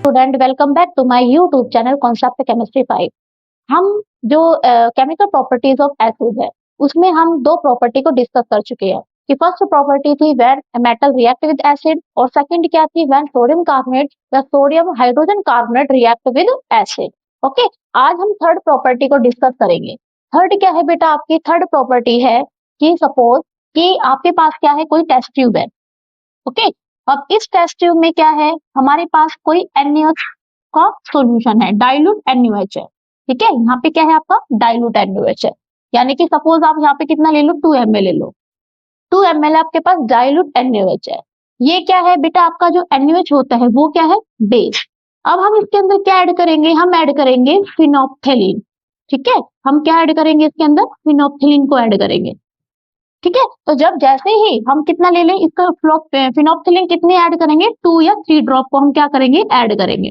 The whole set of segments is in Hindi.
Student, welcome back to my YouTube channel concept chemistry 5। हम जो केमिकल प्रॉपर्टीज ऑफ एसिड है उसमें हम दो प्रॉपर्टी को डिस्कस कर चुके हैं कि फर्स्ट प्रॉपर्टी थी when metal react with acid और सेकंड क्या थी व्हेन सोडियम कार्बोनेट या sodium hydrogen carbonate react with acid. Okay, आज हम थर्ड प्रॉपर्टी को डिस्कस करेंगे। थर्ड क्या है बेटा? आपकी थर्ड प्रॉपर्टी है कि सपोज कि आपके पास क्या है, कोई टेस्ट ट्यूब है। ओके, अब इस टेस्ट ट्यूब में क्या है, हमारे पास कोई NaOH का सॉल्यूशन है, डाइल्यूट NaOH है। ठीक है, यहाँ पे क्या है आपका डाइल्यूट NaOH है, यानी कि सपोज आप यहाँ पे कितना ले लो, 2 ml ले लो। 2 ml आपके पास डाइल्यूट NaOH है। ये क्या है बेटा? आपका जो NaOH होता है वो क्या है, बेस। अब हम इसके अंदर क्या ऐड करेंगे, हम ऐड करेंगे फिनोप्थेलिन। ठीक है, हम क्या ऐड करेंगे इसके अंदर, फिनोप्थेलिन को ऐड करेंगे। ठीक है, तो जब जैसे ही हम कितना ले लें, इसका फिनोप्थेलिन कितने ऐड करेंगे, 2 या 3 ड्रॉप को हम क्या करेंगे, ऐड करेंगे।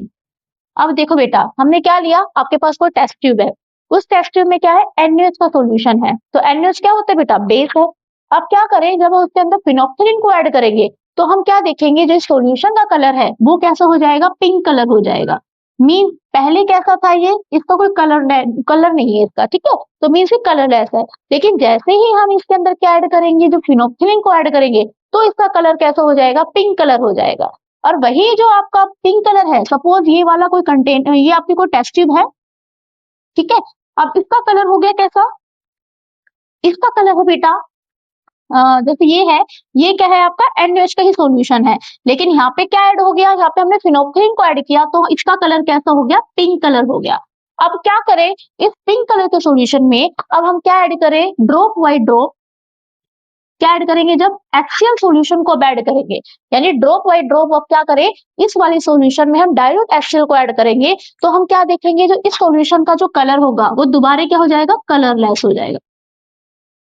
अब देखो बेटा, हमने क्या लिया, आपके पास कोई टेस्ट ट्यूब है, उस टेस्ट ट्यूब में क्या है, NaOH का सॉल्यूशन है। तो NaOH क्या होता है बेटा, बेस है। अब क्या करें, जब हम उसके अंदर फिनोप्थेलिन को ऐड करेंगे तो हम क्या देखेंगे, जो सॉल्यूशन का कलर है वो कैसा हो जाएगा, पिंक कलर हो जाएगा। मीन पहले कैसा था, ये इसका कोई कलर नहीं है इसका। ठीक है, तो मीन से कलरलेस है। लेकिन जैसे ही हम इसके अंदर क्या ऐड करेंगे, जो फिनोप्थेलिन को ऐड करेंगे, तो इसका कलर कैसा हो जाएगा, पिंक कलर हो जाएगा। और वही जो आपका पिंक कलर है, सपोज ये वाला कोई कंटेंट, ये आपकी कोई टेस्ट ट्यूब है। ठीक है, अब इसका कलर हो गया कैसा, इसका कलर है बेटा जैसे ये है, ये क्या है आपका NaOH का ही सॉल्यूशन है। लेकिन यहाँ पे क्या ऐड हो गया, यहाँ पे हमने फिनोप्थेलिन को ऐड किया तो इसका कलर कैसा हो गया, पिंक कलर हो गया। अब क्या करें, इस पिंक कलर के सॉल्यूशन में अब हम क्या ऐड करें, ड्रॉप बाय ड्रॉप क्या ऐड करेंगे, जब एक्सियल सॉल्यूशन को अब ऐड करेंगे, यानी ड्रॉप बाय ड्रॉप अब क्या करें, इस वाले सॉल्यूशन में हम डाइल्यूट एक्सियल को ऐड करेंगे, तो हम क्या देखेंगे, जो इस सॉल्यूशन का जो कलर होगा वो दोबारा क्या हो जाएगा, कलरलेस हो जाएगा।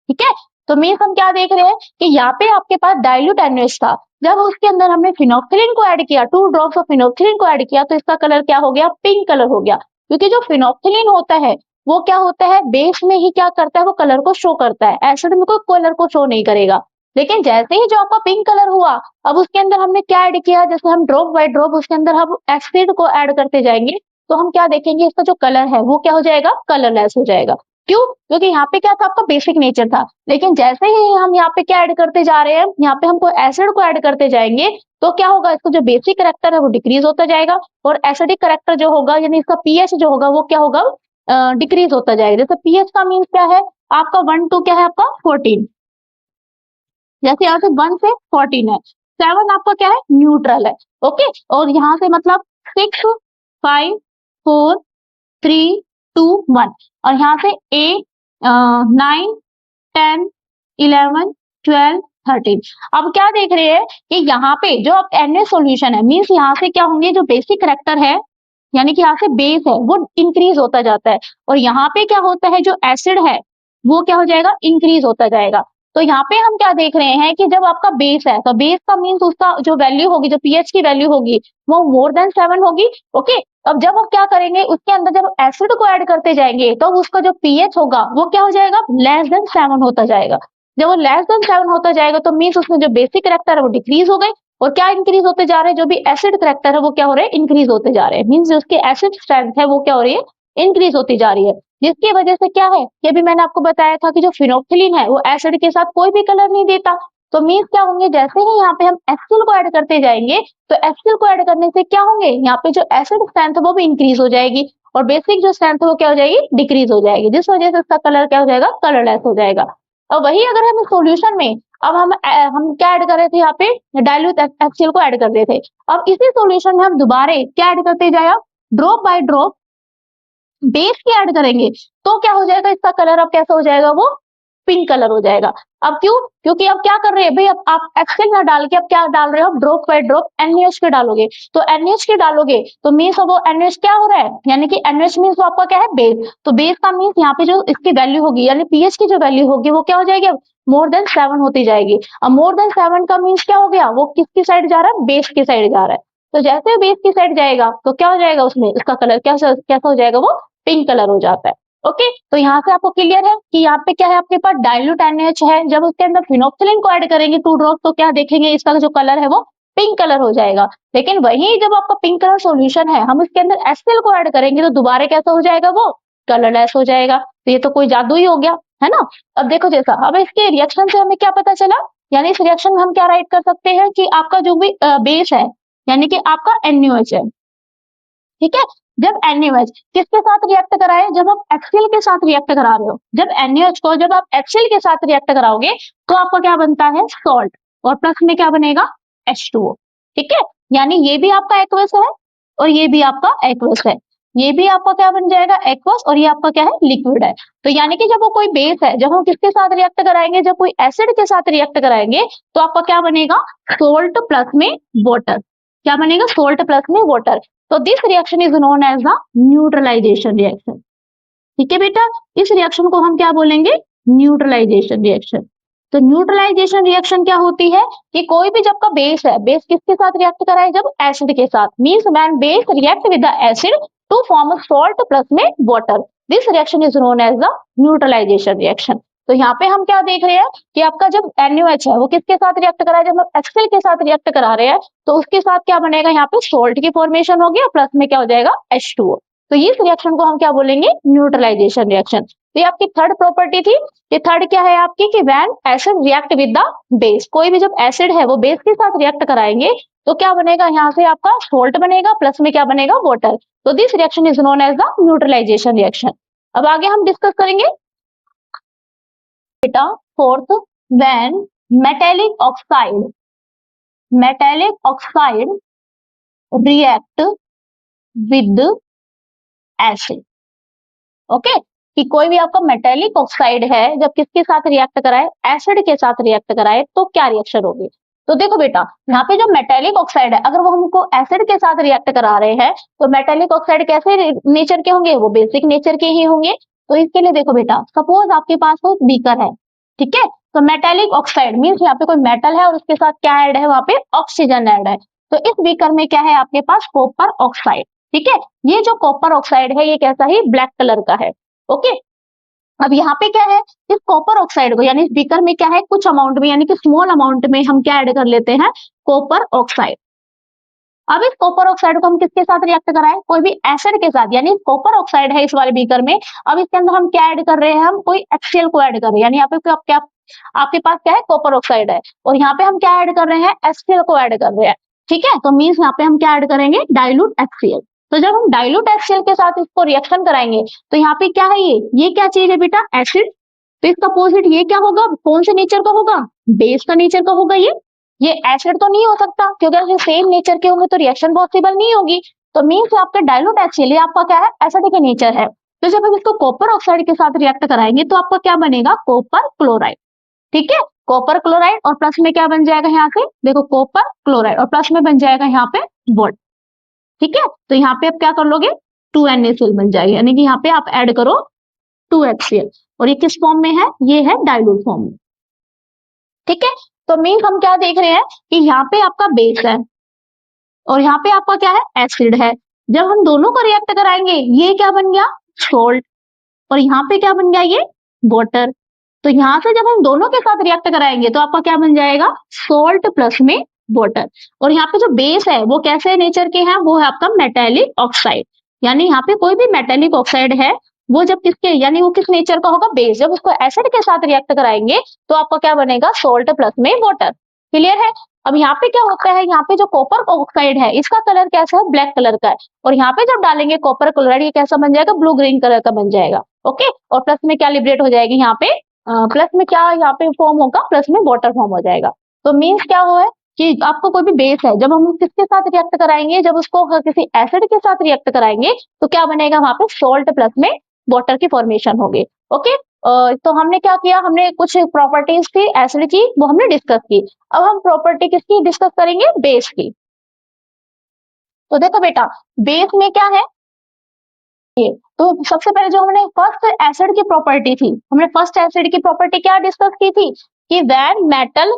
ठीक है, तो मीन्स हम क्या देख रहे हैं कि यहाँ पे आपके पास डाइल्यूट NaOH था, जब उसके अंदर हमने फिनोप्थेलिन को ऐड किया, 2 ड्रॉप्स ऑफ फिनोप्थेलिन को ऐड किया, तो इसका कलर क्या हो गया, पिंक कलर हो गया। क्योंकि जो फिनोप्थेलिन होता है वो क्या होता है, बेस में ही क्या करता है, वो कलर को शो करता है, एसिड में कोई कलर को शो नहीं करेगा। लेकिन जैसे ही जो आपका पिंक कलर हुआ, अब उसके अंदर हमने क्या ऐड किया, जैसे हम ड्रॉप बाय ड्रॉप उसके अंदर हम एसिड को ऐड करते जाएंगे, तो हम क्या देखेंगे, इसका जो कलर है वो क्या हो जाएगा, कलरलेस हो जाएगा। क्यों? क्योंकि यहाँ पे क्या था, आपका बेसिक नेचर था। लेकिन जैसे ही हम यहाँ पे क्या ऐड करते जा रहे हैं, यहाँ पे हमको एसिड को ऐड करते जाएंगे, तो क्या होगा, इसका जो बेसिक करेक्टर है वो डिक्रीज होता जाएगा, और एसिडिक करेक्टर जो होगा, यानी इसका पीएच जो होगा वो क्या होगा, डिक्रीज होता जाएगा। जैसे पीएच का मीन्स क्या है आपका, 1 to क्या है आपका 14, जैसे यहाँ से 1 से 14 है। 7 आपका क्या है, न्यूट्रल है। ओके, और यहाँ से मतलब 6, 5, 4, 3, 2, 1, और यहाँ से 8, 9, 10, 11, 12, 13। अब क्या देख रहे हैं कि यहाँ पे जो अब Na सॉल्यूशन है, मीन्स यहाँ से क्या होंगे, जो बेसिक करेक्टर है, यानी कि यहाँ से बेस है वो इंक्रीज होता जाता है, और यहाँ पे क्या होता है, जो एसिड है वो क्या हो जाएगा, इंक्रीज होता जाएगा। तो यहाँ पे हम क्या देख रहे हैं कि जब आपका बेस है, तो बेस का मीन्स उसका जो वैल्यू होगी, जो पीएच की वैल्यू होगी वो मोर देन 7 होगी। ओके, अब जब आप क्या करेंगे, उसके अंदर जब एसिड को ऐड करते जाएंगे, तो उसका जो पीएच होगा वो क्या हो जाएगा, लेस देन 7 होता जाएगा। जब वो लेस देन 7 होता जाएगा, तो मीन्स उसमें जो बेसिक करेक्टर है वो डिक्रीज हो गए, और क्या इंक्रीज होते जा रहे हैं, जो भी एसिड करेक्टर है वो क्या हो रहे हैं, इंक्रीज होते जा रहे हैं। मीन्स जो उसकी एसिड स्ट्रेंथ है वो क्या हो रही है, इंक्रीज होती जा रही है। जिसकी वजह से क्या है, ये भी मैंने आपको बताया था कि जो फिनोप्थेलिन है वो एसिड के साथ कोई भी कलर नहीं देता। तो मीन्स क्या होंगे, जैसे ही यहाँ पे हम एसिल को ऐड करते जाएंगे, तो एसिल को ऐड करने से क्या होंगे, यहाँ पे जो एसिड स्ट्रेंथ है वो भी इंक्रीज हो जाएगी, और बेसिक जो स्ट्रेंथ है वो क्या हो जाएगी, डिक्रीज हो जाएगी, जिस वजह से इसका कलर क्या हो जाएगा, कलरलेस हो जाएगा। और वही अगर हम सॉल्यूशन में अब हम क्या ऐड कर रहे थे, यहाँ पे डाइल्यूट HCl को ऐड कर रहे थे। अब इसी सॉल्यूशन में हम दोबारा क्या ऐड करते जाए, ड्रॉप बाय ड्रॉप बेस की ऐड करेंगे, तो क्या हो जाएगा, इसका कलर अब कैसा हो जाएगा, वो पिंक कलर हो जाएगा। अब क्यों? क्योंकि अब क्या कर रहे हैं भाई, अब आप एक्सेल ना डाल के अब क्या डाल रहे हो, ड्रॉप बाय ड्रॉप NaOH के डालोगे, तो NaOH के डालोगे तो मीन्स वो NaOH क्या हो रहा है, यानी कि NaOH मीन्स वो आपका क्या है, बेस। तो बेस का मीन्स यहाँ पे जो इसकी वैल्यू होगी, यानी पीएच की जो वैल्यू होगी वो क्या हो जाएगी, मोर देन 7 होती जाएगी। अब मोर देन 7 का मीन्स क्या हो गया, वो किसकी साइड जा रहा है, बेस की साइड जा रहा है। तो जैसे बेस की साइड जाएगा तो क्या हो जाएगा, उसमें इसका कलर कैसा हो जाएगा, वो पिंक कलर हो जाता है। ओके, तो यहाँ से आपको क्लियर है कि यहाँ पे क्या है, आपके पास डाइल्यूट NaOH है, जब उसके अंदर फिनोप्थेलिन को ऐड करेंगे 2 ड्रॉप, तो क्या देखेंगे, इसका जो कलर है वो पिंक कलर हो जाएगा। लेकिन वही जब आपका पिंक कलर सॉल्यूशन है, हम इसके अंदर HCl को ऐड करेंगे तो दोबारा कैसा हो जाएगा, वो कलरलेस हो जाएगा। तो ये तो कोई जादू ही हो गया, है ना। अब देखो जैसा, अब इसके रिएक्शन से हमें क्या पता चला, यानी इस रिएक्शन में हम क्या राइट कर सकते हैं कि आपका जो भी बेस है, यानी कि आपका NaOH है, ठीक है। जब NaOH किसके साथ रिएक्ट कराए, जब आप HCl के साथ रिएक्ट करा रहे हो, जब NaOH को जब आप HCl के साथ रिएक्ट कराओगे तो आपका क्या बनता है, सॉल्ट, और प्लस में क्या बनेगा, H2O, ठीक है। यानी ये भी आपका एक्वस है और ये भी आपका एक्वस है, ये भी आपका क्या बन जाएगा, एक्वस, और ये आपका क्या है, लिक्विड है। तो यानी कि जब वो कोई बेस है, जब हम किसके साथ रिएक्ट कराएंगे, जब कोई एसिड के साथ रिएक्ट कराएंगे तो आपका क्या बनेगा, सोल्ट प्लस में वाटर, क्या बनेगा, सोल्ट प्लस में वाटर। तो this reaction is known as the neutralisation reaction, ठीक है बेटा। इस रिएक्शन को हम क्या बोलेंगे, न्यूट्रलाइजेशन रिएक्शन। तो न्यूट्रलाइजेशन रिएक्शन क्या होती है कि कोई भी जब का बेस है, बेस किसके साथ रिएक्ट कराए, जब एसिड के साथ, means when base react with the acid to form a salt plus में water, this reaction is known as the neutralisation reaction. तो यहाँ पे हम क्या देख रहे हैं कि आपका जब NaOH है वो किसके साथ रिएक्ट करा है, जब हम HCl के साथ रिएक्ट करा रहे हैं तो उसके साथ क्या बनेगा, यहाँ पे सॉल्ट की फॉर्मेशन होगी और प्लस में क्या हो जाएगा, H2O। तो इस रिएक्शन को हम क्या बोलेंगे, न्यूट्रलाइजेशन रिएक्शन। तो ये आपकी थर्ड प्रॉपर्टी थी। ये थर्ड क्या है आपकी, कि when acid react with the base, कोई भी जब एसिड है वो बेस के साथ रिएक्ट कराएंगे तो क्या बनेगा, यहाँ से आपका सॉल्ट बनेगा, प्लस में क्या बनेगा, वाटर। तो this reaction is known as the neutralisation reaction. अब आगे हम डिस्कस करेंगे बेटा fourth, when metallic oxide react with acid, okay. कि कोई भी आपका मेटेलिक ऑक्साइड है, जब किसके साथ रिएक्ट कराए, एसिड के साथ रिएक्ट कराए तो क्या रिएक्शन होगी। तो देखो बेटा, यहाँ पे जो मेटेलिक ऑक्साइड है, अगर वो हमको एसिड के साथ रिएक्ट करा रहे हैं तो मेटेलिक ऑक्साइड कैसे नेचर के होंगे, वो बेसिक नेचर के ही होंगे। तो इसके लिए देखो बेटा, सपोज आपके पास कोई बीकर है, ठीक है। तो मेटेलिक ऑक्साइड मीन्स यहाँ पे कोई मेटल है और उसके साथ क्या ऐड है, वहां पे ऑक्सीजन ऐड है। तो इस बीकर में क्या है आपके पास, कॉपर ऑक्साइड, ठीक है। ये जो कॉपर ऑक्साइड है ये कैसा ही, ब्लैक कलर का है, ओके। अब यहाँ पे क्या है, इस कॉपर ऑक्साइड को, यानी इस बीकर में क्या है, कुछ अमाउंट में, यानी कि स्मॉल अमाउंट में हम क्या ऐड कर लेते हैं, कॉपर ऑक्साइड। अब इस कॉपर ऑक्साइड को हम किसके साथ रिएक्ट कराएं, कोई भी एसिड के साथ, यानी कॉपर ऑक्साइड है इस वाले बीकर में। अब इसके अंदर हम क्या ऐड कर रहे हैं, हम कोई HCl को ऐड कर रहे हैं, यानी यहाँ पे क्या आपके पास क्या है, कॉपर ऑक्साइड है, और यहाँ पे हम क्या ऐड कर रहे हैं, HCl को ऐड कर रहे हैं, ठीक है। तो मीन्स यहाँ पे हम क्या ऐड करेंगे, डाइल्यूट HCl। तो जब हम डाइल्यूट HCl के साथ इसको रिएक्शन कराएंगे तो यहाँ पे क्या है, ये क्या चीज है बेटा, एसिड। तो इसका अपोजिट ये क्या होगा, कौन से नेचर का होगा, बेस का नेचर का होगा। ये एसिड तो नहीं हो सकता, क्योंकि अगर सेम नेचर के होंगे तो रिएक्शन पॉसिबल नहीं होगी। तो मीन्स आपका डाइल्यूट HCl ये आपका क्या है, एसिड के नेचर है। तो जब हम इसको कॉपर ऑक्साइड के साथ रिएक्ट कराएंगे तो आपका क्या बनेगा, कॉपर क्लोराइड, ठीक है। कॉपर क्लोराइड और प्लस में क्या बन जाएगा, यहाँ से देखो कॉपर क्लोराइड और प्लस में बन जाएगा यहाँ पे वाटर, ठीक है। तो यहाँ पे आप क्या कर लोगे, 2NaCl बन जाएगा, यानी कि यहाँ पे आप ऐड करो 2HCl, और ये किस फॉर्म में है, ये है डाइल्यूट फॉर्म में, ठीक है। तो मीन्स हम क्या देख रहे हैं कि यहाँ पे आपका बेस है और यहाँ पे आपका क्या है, एसिड है। जब हम दोनों को रिएक्ट कराएंगे ये क्या बन गया, सोल्ट, और यहाँ पे क्या बन गया, ये वाटर। तो यहाँ से जब हम दोनों के साथ रिएक्ट कराएंगे तो आपका क्या बन जाएगा, सोल्ट प्लस में वाटर। और यहाँ पे जो बेस है वो कैसे नेचर के हैं, वो है आपका मेटेलिक ऑक्साइड। यानी यहाँ पे कोई भी मेटेलिक ऑक्साइड है वो जब किसके, यानी वो किस नेचर का होगा, बेस। जब उसको एसिड के साथ रिएक्ट कराएंगे तो आपका क्या बनेगा, सोल्ट प्लस में वाटर। क्लियर है। अब यहाँ पे क्या होता है, यहाँ पे जो कॉपर ऑक्साइड है इसका कलर कैसा है, ब्लैक कलर का है, और यहाँ पे जब डालेंगे कॉपर क्लोराइड ये कैसा बन जाएगा, ब्लू ग्रीन कलर का बन जाएगा, ओके। और प्लस में क्या लिबरेट हो जाएगी, यहाँ पे प्लस में क्या यहाँ पे फॉर्म होगा, प्लस में वाटर फॉर्म हो जाएगा। तो मीन्स क्या हुआ है कि आपको कोई भी बेस है, जब हम किसके साथ रिएक्ट कराएंगे, जब उसको किसी एसिड के साथ रिएक्ट कराएंगे तो क्या बनेगा, वहां पे सोल्ट प्लस में वाटर की फॉर्मेशन होगी, ओके। तो हमने क्या किया, हमने कुछ प्रॉपर्टीज थी एसिड की वो हमने डिस्कस की। अब हम प्रॉपर्टी किसकी डिस्कस करेंगे, बेस की। तो देखो बेटा, बेस में क्या है, तो सबसे पहले जो हमने फर्स्ट एसिड की प्रॉपर्टी थी, हमने फर्स्ट एसिड की प्रॉपर्टी क्या डिस्कस की थी कि when metal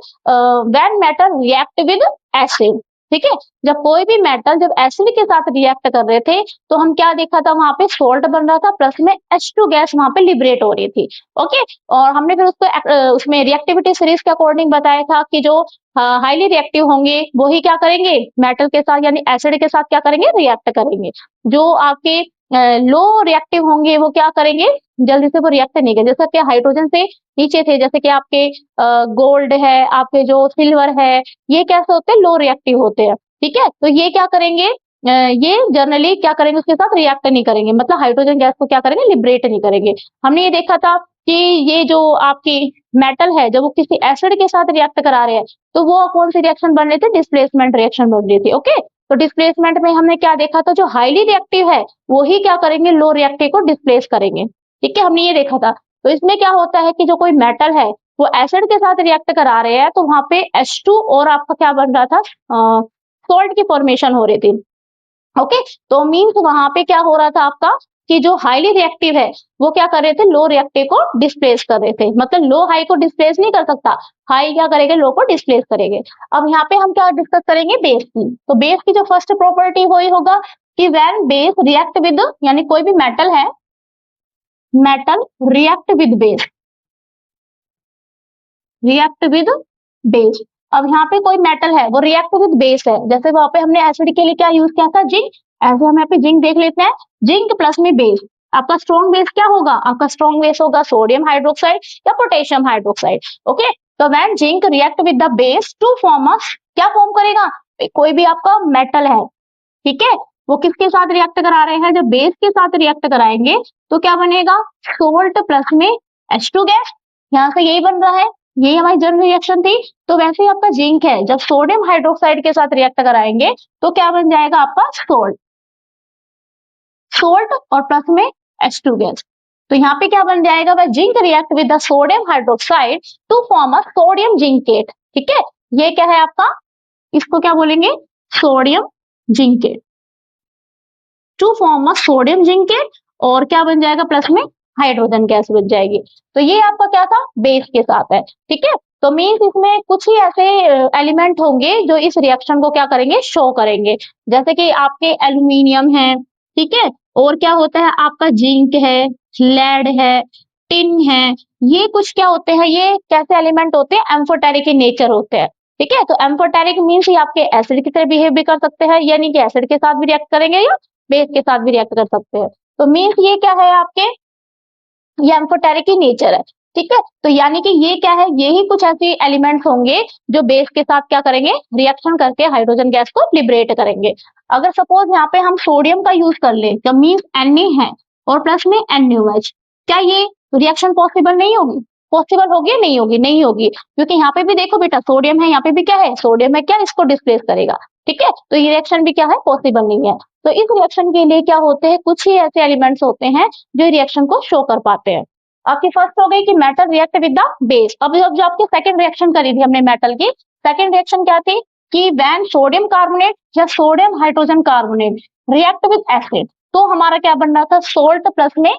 react with acid, ठीक है। जब कोई भी मेटल जब एसिड के साथ रिएक्ट कर रहे थे तो हम क्या देखा था, वहां पे सोल्ट बन रहा था प्लस में H2 गैस वहां पे लिबरेट हो रही थी। ओके, और हमने फिर उसको उसमें रिएक्टिविटी सीरीज के अकॉर्डिंग बताया था कि जो हाईली रिएक्टिव होंगे वो ही क्या करेंगे, मेटल के साथ यानी एसिड के साथ क्या करेंगे, रिएक्ट करेंगे। जो आपके लो रिएक्टिव होंगे वो क्या करेंगे, जल्दी से वो रिएक्ट नहीं करेंगे। जैसे कि हाइड्रोजन से नीचे थे, जैसे कि आपके गोल्ड है, आपके जो सिल्वर है, ये कैसे होते हैं, लो रिएक्टिव होते हैं। ठीक है, तो ये क्या करेंगे, ये जनरली क्या करेंगे, उसके साथ रिएक्ट नहीं करेंगे, मतलब हाइड्रोजन गैस को क्या करेंगे, लिबरेट नहीं करेंगे। हमने ये देखा था कि ये जो आपकी मेटल है जब वो किसी एसिड के साथ रिएक्ट करा रहे हैं तो वो कौन सी रिएक्शन बन रही थी, डिस्प्लेसमेंट रिएक्शन बन रही थी। ओके, तो डिस्प्लेसमेंट में हमने क्या देखा था, जो हाईली रिएक्टिव है वो ही क्या करेंगे, लो रिएक्टिव को डिस्प्लेस करेंगे। ठीक है, हमने ये देखा था। तो इसमें क्या होता है कि जो कोई मेटल है वो एसिड के साथ रिएक्ट करा रहे हैं तो वहां पे H2 और आपका क्या बन रहा था, सोल्ट की फॉर्मेशन हो रही थी। ओके, तो मीन्स वहां पे क्या हो रहा था आपका कि जो हाईली रिएक्टिव है वो क्या कर रहे थे, लो रिएक्टिव को डिस्प्लेस कर रहे थे। मतलब लो हाई को डिस्प्लेस नहीं कर सकता, हाई क्या करेंगे, लो को डिस्प्लेस करेंगे। अब यहाँ पे हम क्या डिस्कस करेंगे, बेस की। तो बेस की जो फर्स्ट प्रॉपर्टी वही होगा कि व्हेन बेस रिएक्ट विद, यानी कोई भी मेटल है, metal react with base, react with base. अब यहाँ पे कोई मेटल है वो रिएक्ट विद बेस है, जैसे वहां पे हमने एसिड के लिए क्या यूज किया था, जिंक। ऐसे हम यहाँ पे जिंक देख लेते हैं, जिंक प्लस में बेस। आपका स्ट्रॉन्ग बेस क्या होगा, आपका स्ट्रॉन्ग बेस होगा सोडियम हाइड्रोक्साइड या पोटेशियम हाइड्रोक्साइड। ओके, तो when zinc react with the base to form a, क्या फॉर्म करेगा, कोई भी आपका मेटल है, ठीक है, वो किसके साथ रिएक्ट करा रहे हैं, जब बेस के साथ रिएक्ट कराएंगे तो क्या बनेगा, सोल्ट प्लस में H2 गैस। यहाँ से यही बन रहा है, यही हमारी जनरल रिएक्शन थी। तो वैसे ही आपका जिंक है, जब सोडियम हाइड्रोक्साइड के साथ रिएक्ट कराएंगे तो क्या बन जाएगा आपका, सोल्ट, सोल्ट और प्लस में H2 गैस। तो यहाँ पे क्या बन जाएगा, वह zinc react with the sodium hydroxide to form a sodium zincate. ठीक है, ये क्या है आपका, इसको क्या बोलेंगे, sodium zincate, to form a sodium zincate, और क्या बन जाएगा, प्लस में हाइड्रोजन गैस बन जाएगी। तो ये आपका क्या था, बेस के साथ है। ठीक है, तो मीन्स इसमें कुछ ही ऐसे एलिमेंट होंगे जो इस रिएक्शन को क्या करेंगे, शो करेंगे। जैसे कि आपके एल्यूमिनियम है, ठीक है, और क्या होता है आपका जिंक है, लेड है, टिन है। ये कुछ क्या होते हैं, ये कैसे एलिमेंट होते हैं, एम्फोटेरिक इन नेचर होते हैं। ठीक है, तो एम्फोटेरिक मीन्स ये आपके एसिड की तरह बिहेव भी कर सकते हैं, यानी कि एसिड के साथ भी रिएक्ट करेंगे या बेस के साथ भी रिएक्ट कर सकते हैं। तो मीन्स ये क्या है आपके, ये एम्फोटेरिक की नेचर है। ठीक है, तो यानी कि ये क्या है, ये ही कुछ ऐसे एलिमेंट्स होंगे जो बेस के साथ क्या करेंगे, रिएक्शन करके हाइड्रोजन गैस को लिबरेट करेंगे। अगर सपोज यहाँ पे हम सोडियम का यूज कर ले, तो मीन्स Na है और प्लस में NaOH, क्या ये रिएक्शन पॉसिबल नहीं होगी, पॉसिबल होगी या नहीं होगी, नहीं होगी, क्योंकि यहाँ पे भी देखो बेटा सोडियम है, यहाँ पे भी क्या है, सोडियम है, क्या इसको डिस्प्लेस करेगा। ठीक है, तो ये रिएक्शन भी क्या है, पॉसिबल नहीं है। तो इस रिएक्शन के लिए क्या होते हैं, कुछ ही ऐसे एलिमेंट्स होते हैं जो रिएक्शन को शो कर पाते हैं। आपकी फर्स्ट हो गई कि metal react with the base. अब जो आपकी सेकंड रिएक्शन करी थी हमने मेटल की, सेकंड रिएक्शन क्या थी कि व्हेन सोडियम कार्बोनेट या sodium hydrogen carbonate react with acid, तो हमारा क्या बन रहा था, सोल्ट प्लस में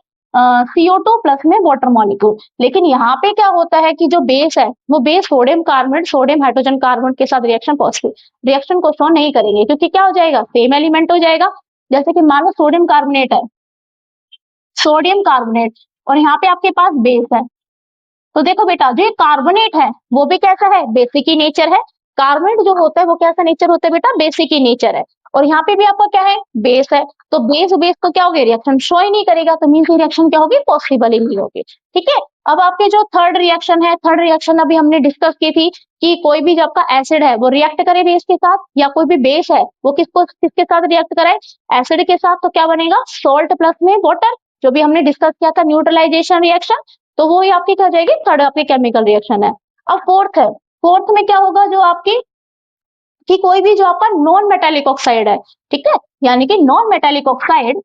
CO2 प्लस में वाटर मॉलिक्यूल। लेकिन यहाँ पे क्या होता है कि जो बेस है वो base sodium carbonate sodium hydrogen carbonate के साथ रिएक्शन को शो नहीं करेंगे, क्योंकि क्या हो जाएगा, सेम एलिमेंट हो जाएगा। जैसे कि मान लो सोडियम कार्बोनेट है, सोडियम कार्बोनेट, और यहाँ पे आपके पास बेस है। तो देखो बेटा, जो ये कार्बोनेट है वो भी कैसा है, बेसिक ही नेचर है। कार्बोनेट जो होता है वो कैसा नेचर होता है बेटा, बेसिक ही नेचर है। और यहाँ पे भी आपका क्या है, बेस है। तो बेस बेस तो क्या होगी, रिएक्शन शो ही नहीं करेगा, तो मीन्स रिएक्शन क्या होगी, पॉसिबल ही नहीं होगी। ठीक है, अब आपके जो थर्ड रिएक्शन है, थर्ड रिएक्शन अभी हमने डिस्कस की थी कि कोई भी जो आपका एसिड है वो रिएक्ट करे बेस के साथ, या कोई भी बेस है वो किसके साथ रिएक्ट करे, एसिड के साथ। तो क्या बनेगा, सोल्ट प्लस में वाटर, जो भी हमने डिस्कस किया था न्यूट्रलाइजेशन रिएक्शन। तो वो ही आपकी क्या जाएगी, थर्ड आपकी केमिकल रिएक्शन है। अब फोर्थ है, फोर्थ में क्या होगा, जो आपकी कि कोई भी जो आपका नॉन मेटालिक ऑक्साइड है, ठीक है, यानी कि non metallic oxide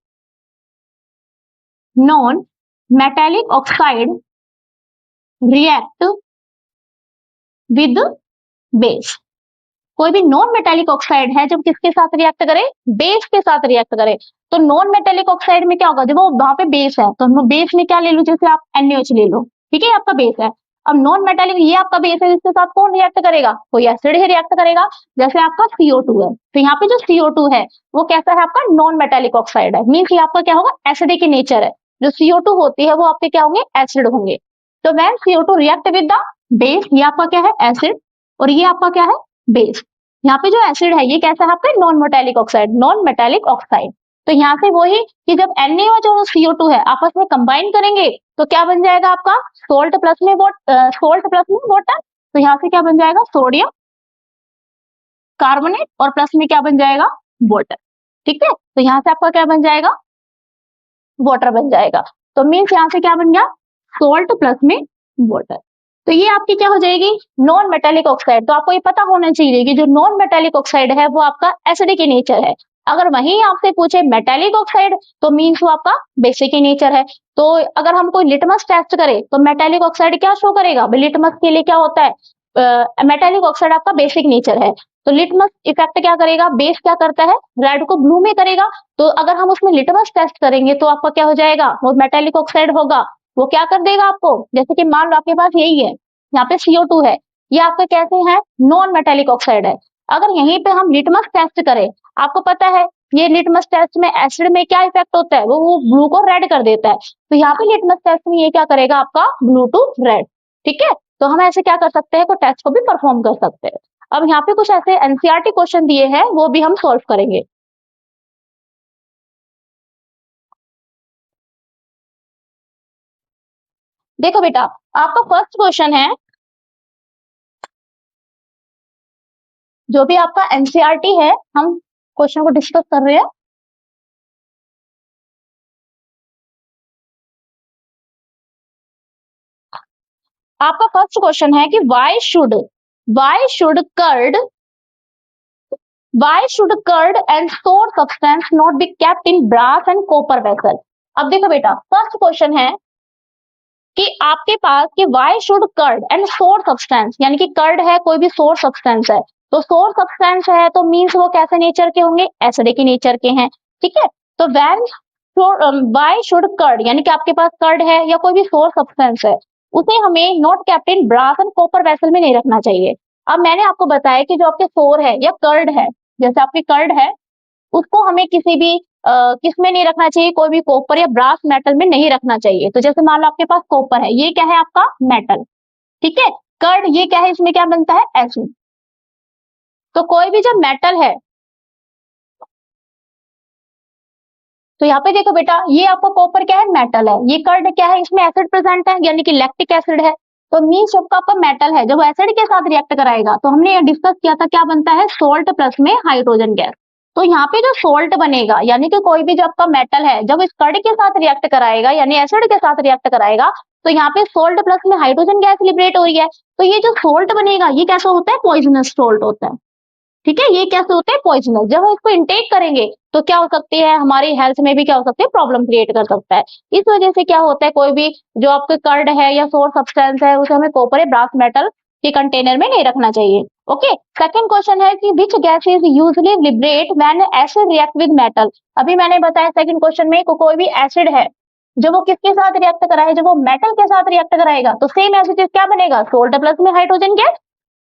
react with base. कोई भी नॉन मेटालिक ऑक्साइड है जब किसके साथ रिएक्ट करे, बेस के साथ रिएक्ट करे। तो नॉन मेटालिक ऑक्साइड में क्या होगा, जब वो वहां पे बेस है तो हम बेस में क्या ले लो, जैसे आप NaOH ले लो, ठीक है, आपका बेस है। अब नॉन मेटेलिक ये आपका बेस है, इसके साथ कौन रिएक्ट करेगा, कोई एसिड ही रिएक्ट करेगा। जैसे आपका CO2 है, तो यहाँ पे जो CO2 है वो कैसा है, आपका नॉन मेटेलिक ऑक्साइड है, मीन्स ये आपका क्या होगा, एसिडिक in नेचर है। जो CO2 होती है वो आपके क्या होंगे, एसिड होंगे। तो when CO2 react with the base, ये आपका क्या है, एसिड, और ये आपका क्या है, बेस। यहाँ पे जो एसिड है ये कैसा है आपका, non metallic oxide, non metallic oxide. तो यहाँ से वही कि जब Na और जो CO2 है आपस में कंबाइन करेंगे तो क्या बन जाएगा आपका, सोल्ट प्लस में वाटर। तो यहाँ से क्या बन जाएगा, सोडियम कार्बोनेट, और प्लस में क्या बन जाएगा, वाटर। ठीक है, तो यहाँ से आपका क्या बन जाएगा, वाटर बन जाएगा। तो मीन्स यहाँ से क्या बन गया, सोल्ट प्लस में वाटर। तो ये आपकी क्या हो जाएगी, नॉन मेटेलिक ऑक्साइड। तो आपको ये पता होना चाहिए कि जो नॉन मेटेलिक ऑक्साइड है वो आपका एसिडिक in नेचर है। अगर वहीं आपसे पूछे मेटेलिक ऑक्साइड तो मीन्स वो आपका बेसिक in नेचर है। तो अगर हम कोई लिटमस टेस्ट करें तो मेटेलिक ऑक्साइड क्या शो करेगा, लिटमस के लिए क्या होता है, मेटेलिक ऑक्साइड आपका बेसिक नेचर है। तो लिटमस इफेक्ट क्या करेगा, बेस क्या करता है, रेड को ब्लू में करेगा। तो अगर हम उसमें लिटमस टेस्ट करेंगे तो आपका क्या हो जाएगा, वो मेटेलिक ऑक्साइड होगा। वो क्या कर देगा आपको, जैसे कि मान लो आपके पास यही है, यहाँ पे CO2 है, ये आपका कैसे है, नॉन मेटेलिक ऑक्साइड है। अगर यहीं पे हम लिटमस टेस्ट करें, आपको पता है ये लिटमस टेस्ट में एसिड में क्या इफेक्ट होता है, वो ब्लू को रेड कर देता है। तो यहाँ पे लिटमस टेस्ट में ये क्या करेगा, आपका ब्लू टू रेड। ठीक है, तो हम ऐसे क्या कर सकते हैं, को टेस्ट को भी परफॉर्म कर सकते हैं। अब यहाँ पे कुछ ऐसे एनसीईआरटी क्वेश्चन दिए हैं, वो भी हम सॉल्व करेंगे। देखो बेटा, आपका फर्स्ट क्वेश्चन है, जो भी आपका एनसीईआरटी है, हम क्वेश्चन को डिस्कस कर रहे हैं। आपका फर्स्ट क्वेश्चन है कि curd why should curd and sour substance not be kept in brass and copper vessel? अब देखो बेटा, फर्स्ट क्वेश्चन है कि आपके पास कि वाई शुड कर्ड एंड सोर सब्सटेंस, यानी कि कर्ड है, कोई भी सोर सब्सटेंस है, तो सोर सब्सटेंस है तो मीन्स वो कैसे नेचर के होंगे, एसिडिक नेचर के हैं। ठीक है, तो व्हेन वाई शुड कर्ड, यानी कि आपके पास कर्ड है या कोई भी सोर सब्सटेंस है, उसे हमें not kept in brass and copper vessel में नहीं रखना चाहिए। अब मैंने आपको बताया कि जो आपके सोर है या कर्ड है, जैसे आपकी कर्ड है, उसको हमें किसी भी किसमें नहीं रखना चाहिए, कोई भी कॉपर या ब्रास मेटल में नहीं रखना चाहिए। तो जैसे मान लो आपके पास कॉपर है, ये क्या है आपका मेटल। ठीक है, कर्ड ये क्या है, इसमें क्या बनता है, एसिड। तो कोई भी जब मेटल है, तो यहाँ पे देखो बेटा, ये आपका कॉपर क्या है, मेटल है, ये कर्ड क्या है, इसमें एसिड प्रेजेंट है, यानी कि लैक्टिक एसिड है। तो मीन जब आपका मेटल है, जब एसिड के साथ रिएक्ट कराएगा तो हमने ये डिस्कस किया था, क्या बनता है, सोल्ट प्लस में हाइड्रोजन गैस। तो यहाँ पे जो सोल्ट बनेगा, यानी कि कोई भी जो आपका मेटल है जब इस कर्ड के साथ रिएक्ट कराएगा, यानी एसिड के साथ रिएक्ट कराएगा, तो यहाँ पे सोल्ट प्लस में हाइड्रोजन गैस लिबरेट हो रही है। तो ये जो सोल्ट बनेगा ये कैसा होता है, पॉइजनस सोल्ट होता है। ठीक है, ये कैसे होते हैं, पॉइजनस। जब हम इसको इंटेक करेंगे तो क्या हो सकती है, हमारी हेल्थ में भी क्या हो सकती है, प्रॉब्लम क्रिएट कर सकता है। इस वजह से क्या होता है, कोई भी जो आपके कर्ड है या सोर सब्सटेंस है, उसे हमें कॉपर या ब्रास मेटल के कंटेनर में नहीं रखना चाहिए। ओके, सेकंड क्वेश्चन है कि which gas is usually liberate when acid react with metal. अभी मैंने बताया सेकंड क्वेश्चन में कोई भी एसिड है, जब वो किसके साथ रिएक्ट कराए, जब वो मेटल के साथ रिएक्ट कराएगा तो सेम एसिड क्या बनेगा, सोल्ट प्लस में हाइड्रोजन गैस।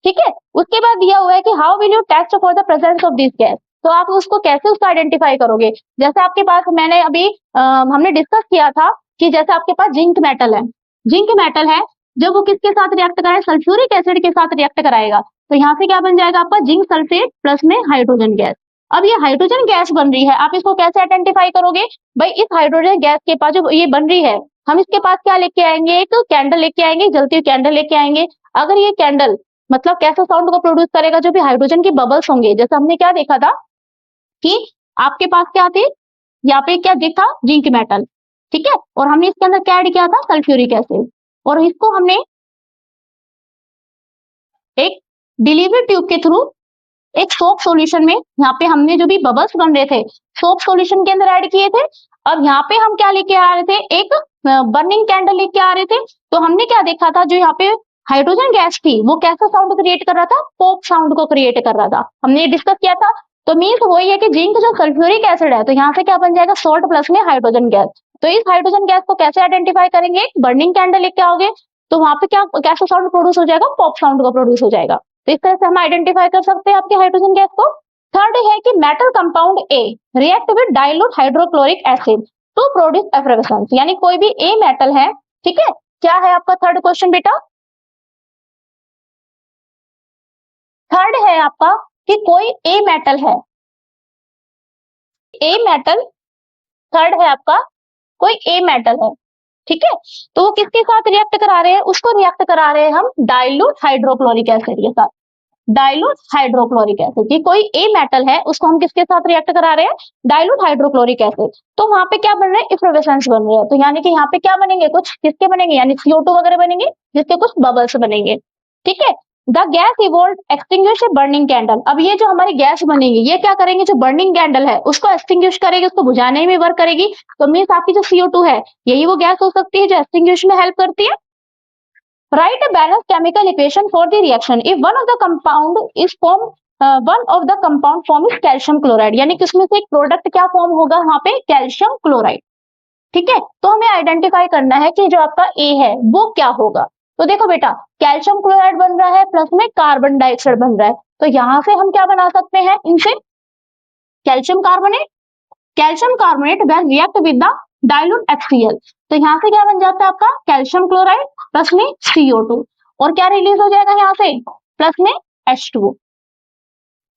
ठीक है, उसके बाद दिया हुआ है कि how will you test for the presence of this gas. तो आप उसको कैसे उसको आइडेंटिफाई करोगे, जैसे आपके पास मैंने अभी हमने डिस्कस किया था कि जैसे आपके पास जिंक मेटल है, जिंक मेटल है, जब वो किसके साथ रिएक्ट कराए, सल्फ्यूरिक एसिड के साथ रिएक्ट कराएगा, तो यहाँ से क्या बन जाएगा आपका, जिंक सल्फेट प्लस में हाइड्रोजन गैस। अब ये हाइड्रोजन गैस बन रही है, आप इसको कैसे आइडेंटिफाई करोगे, भाई इस हाइड्रोजन गैस के पास जो ये बन रही है, हम इसके पास क्या लेके आएंगे, एक कैंडल लेके आएंगे, जलती हुई कैंडल लेके आएंगे। अगर ये कैंडल मतलब कैसा साउंड को प्रोड्यूस करेगा, जो भी हाइड्रोजन के बबल्स होंगे, जैसे हमने क्या देखा था कि आपके पास क्या थे, यहाँ पे क्या दिखा, जिंक मेटल। ठीक है, और हमने इसके अंदर क्या ऐड किया था, सल्फ्यूरिक एसिड, और इसको हमने एक डिलीवरी ट्यूब के थ्रू एक सोप सॉल्यूशन में, यहाँ पे हमने जो भी बबल्स बन रहे थे सोप सॉल्यूशन के अंदर ऐड किए थे। अब यहाँ पे हम क्या लेके आ रहे थे, एक बर्निंग कैंडल लेके आ रहे थे। तो हमने क्या देखा था, जो यहाँ पे हाइड्रोजन गैस थी वो कैसा साउंड क्रिएट कर रहा था, पॉप साउंड को क्रिएट कर रहा था, हमने ये डिस्कस किया था। तो मीन्स वही है कि जिंक जो सल्फ्यूरिक एसिड है, तो यहाँ से क्या बन जाएगा, सोल्ट प्लस में हाइड्रोजन गैस। तो इस हाइड्रोजन गैस को कैसे आइडेंटिफाई करेंगे, बर्निंग कैंडल लेके आओगे, तो वहां पे क्या कैसा साउंड प्रोड्यूस हो जाएगा, पॉप साउंड का प्रोड्यूस हो जाएगा। तो इस तरह से हम आइडेंटिफाई कर सकते हैं आपके हाइड्रोजन गैस को। थर्ड है कि metal compound A react with dilute hydrochloric acid to produce effervescence, यानी कोई भी ए मेटल है, ठीक है। क्या है आपका थर्ड क्वेश्चन बेटा? थर्ड है आपका कि कोई ए मेटल है, ए मेटल, थर्ड है आपका कोई ए मेटल है, ठीक है। तो वो किसके साथ रिएक्ट करा रहे हैं? उसको रिएक्ट करा रहे हैं हम डाइल्यूट हाइड्रोक्लोरिक एसिड के साथ। डाइल्यूट हाइड्रोक्लोरिक एसिड की कोई ए मेटल है, उसको हम किसके साथ रिएक्ट करा रहे हैं? Dilute hydrochloric acid. तो वहां पे क्या बन रहे हैं? इफरवेसेंस बन रहे हैं। तो यानी कि यहाँ पे क्या बनेंगे? कुछ किसके बनेंगे? यानी CO2 वगैरह बनेंगे, जिसके कुछ बबल्स बनेंगे, ठीक है। The gas evolve extinguish burning candle. अब ये जो हमारी गैस बनेगी, ये क्या करेंगे? जो बर्निंग कैंडल है उसको एक्सटिंग्विश करेगी, उसको बुझाने में वर्क करेगी। तो मीन्स आपकी जो CO2 है, यही वो गैस हो सकती है जो एक्सटिंग्विश में हेल्प करती है। Write a balanced chemical equation for the reaction if one of the compound is formed, one of the compound form is calcium chloride, यानी कि उसमें से एक प्रोडक्ट क्या फॉर्म होगा वहां पे? कैल्शियम क्लोराइड, ठीक है। तो हमें आइडेंटिफाई करना है कि जो आपका ए है वो क्या होगा। तो देखो बेटा, कैल्शियम क्लोराइड बन रहा है, प्लस में कार्बन डाइऑक्साइड बन रहा है, तो यहां से हम क्या बना सकते हैं इनसे? Calcium carbonate. Calcium carbonate when react with the dilute HCl, तो यहाँ से क्या बन जाता है आपका? कैल्शियम क्लोराइड प्लस में CO2, और क्या रिलीज हो जाएगा यहाँ से? प्लस में H2O,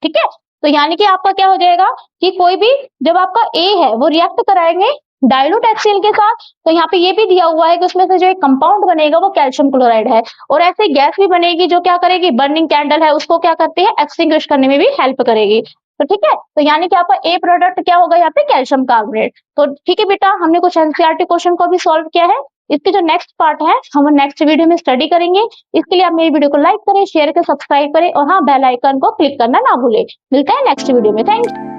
ठीक है। तो यानी कि आपका क्या हो जाएगा कि कोई भी जब आपका A है वो रिएक्ट कराएंगे डाइल्यूट HCl के साथ, तो यहाँ पे ये भी दिया हुआ है कि उसमें से जो एक कंपाउंड बनेगा वो कैल्शियम क्लोराइड है, और ऐसे गैस भी बनेगी जो क्या करेगी? बर्निंग कैंडल है उसको क्या करती है? एक्सटिंग्विश करने में भी हेल्प करेगी। तो ठीक है, तो यानी कि आपका ए प्रोडक्ट क्या होगा यहाँ पे? Calcium carbonate. तो ठीक है बेटा, हमने कुछ एनसीईआरटी क्वेश्चन को भी सॉल्व किया है। इसके जो नेक्स्ट पार्ट है हम नेक्स्ट वीडियो में स्टडी करेंगे। इसके लिए आप मेरी वीडियो को लाइक करें, शेयर करें, सब्सक्राइब करें, और हाँ, बेल आइकन को क्लिक करना ना भूलें। मिलते हैं नेक्स्ट वीडियो में। थैंक